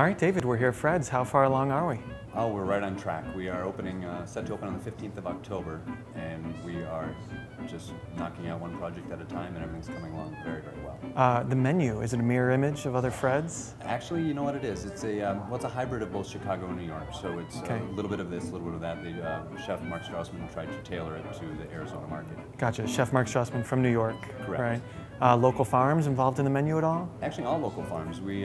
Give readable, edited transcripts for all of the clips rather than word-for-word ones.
All right, David, we're here at Fred's. How far along are we? Oh, we're right on track. We are opening, set to open on the 15th of October, and we are just knocking out one project at a time, and everything's coming along very, very well. The menu, is it a mirror image of other Fred's? Actually, you know what it is? It's a, well, it's a hybrid of both Chicago and New York, so it's a little bit of this, a little bit of that. The chef Mark Strassman tried to tailor it to the Arizona market. Gotcha. Chef Mark Strassman from New York. Correct. Right. Local farms involved in the menu at all? Actually, all local farms. We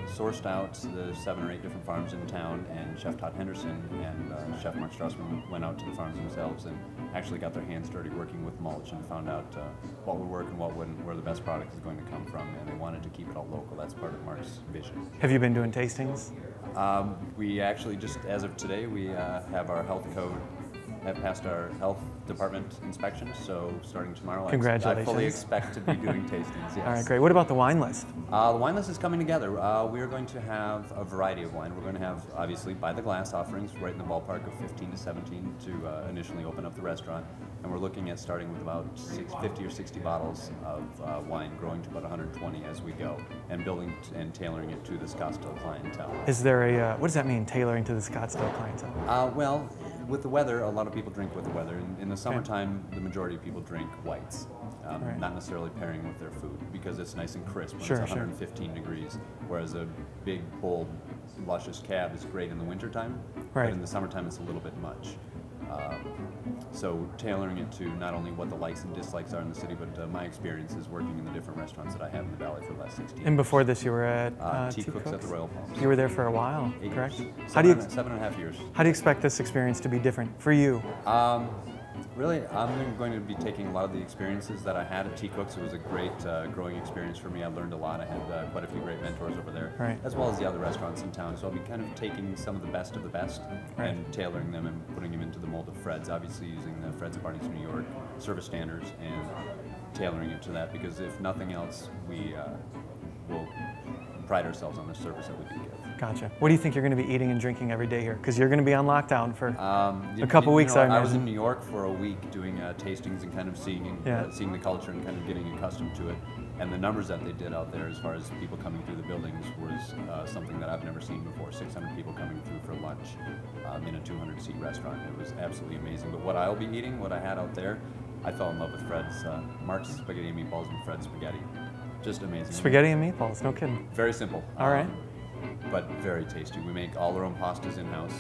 sourced out the 7 or 8 different farms in town, and Chef Todd Henderson and Chef Mark Strassman went out to the farms themselves and actually got their hands dirty working with mulch and found out what would work and what wouldn't, where the best product is going to come from, and they wanted to keep it all local. That's part of Mark's vision. Have you been doing tastings? We actually just, as of today, we have our health code, have passed our health department inspection, so starting tomorrow, congratulations. I fully expect to be doing tastings, yes. All right, great. What about the wine list? The wine list is coming together. We are going to have a variety of wine. We're going to have, obviously, by the glass offerings right in the ballpark of 15 to 17 to initially open up the restaurant. And we're looking at starting with about 50 or 60 bottles of wine, growing to about 120 as we go, and building and tailoring it to the Scottsdale clientele. Is there a, what does that mean, tailoring to the Scottsdale clientele? Well, with the weather, a lot of people drink with the weather. In the summertime, the majority of people drink whites, not necessarily pairing with their food, because it's nice and crisp when it's 115 degrees, whereas a big, bold, luscious cab is great in the wintertime, but in the summertime it's a little bit much. So tailoring it to not only what the likes and dislikes are in the city, but my experiences working in the different restaurants that I have in the Valley for the last 16 years. And before this you were at Tea Cooks at the Royal Palms. You were there for a while, 8 correct? years. How do you, 7.5 years. How do you expect this experience to be different for you? Really, I'm going to be taking a lot of the experiences that I had at Tea Cooks. It was a great growing experience for me. I learned a lot. I had quite a few great mentors over there, as well as the other restaurants in town. So I'll be kind of taking some of the best and tailoring them and putting them into the mold of Fred's, obviously using the Fred's at Barney'S New York service standards and tailoring it to that, because if nothing else, we will pride ourselves on the service that we can give. Gotcha. What do you think you're going to be eating and drinking every day here? Because you're going to be on lockdown for a couple weeks, I imagine. I was in New York for a week doing tastings and kind of seeing the culture and kind of getting accustomed to it. And the numbers that they did out there as far as people coming through the buildings was something that I've never seen before. 600 people coming through for lunch in a 200-seat restaurant. It was absolutely amazing. But what I'll be eating, what I had out there, I fell in love with Fred's. Mark's spaghetti and meatballs and Fred's spaghetti. Just amazing. Spaghetti and meatballs, no kidding. Very simple. All right. But very tasty. We make all our own pastas in-house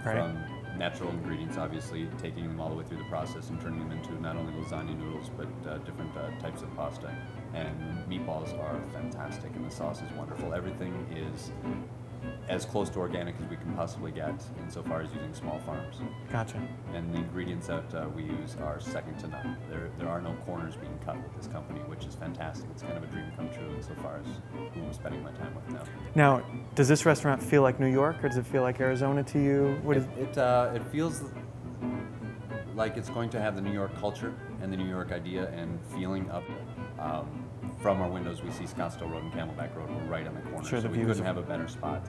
from natural ingredients, obviously, taking them all the way through the process and turning them into not only lasagna noodles, but different types of pasta. And meatballs are fantastic, and the sauce is wonderful. Everything is as close to organic as we can possibly get insofar as using small farms. Gotcha. And the ingredients that we use are second to none. There are no corners being cut with this company, which is fantastic. It's kind of a dream come true insofar as who I'm spending my time with now. Now, does this restaurant feel like New York, or does it feel like Arizona to you? It feels like it's going to have the New York culture and the New York idea and feeling of it. From our windows, we see Scottsdale Road and Camelback Road. We're right on the corner, so we couldn't have a better spot.